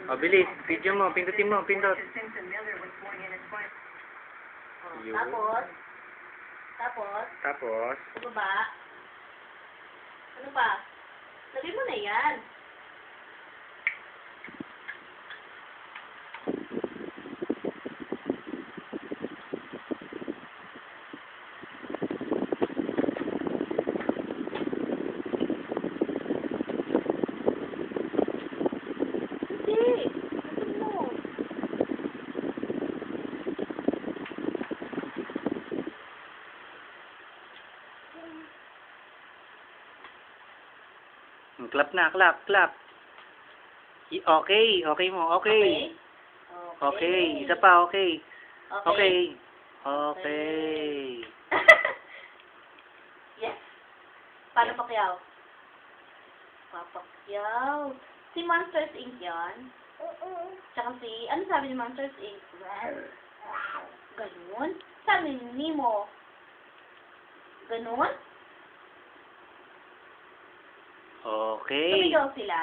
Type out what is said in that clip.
O, bilis. Video mo. Pindutin mo. Pindot. Yun. Tapos, Tapos, sa baba. Ano pa? Sabi mo na yan. Hindi. Ano mo? clap na. Clap. Clap. Okay. Okay mo. Okay. Okay. Isa pa. Okay. Okay. Okay. Yes. Paano Pacquiao? Papakyaw. Si Monsters Inc. yan? Tsaka si, ano sabi ni Monsters Inc? Ganun? Sabi ni Nemo? Ganun? Okay. Sumigaw sila?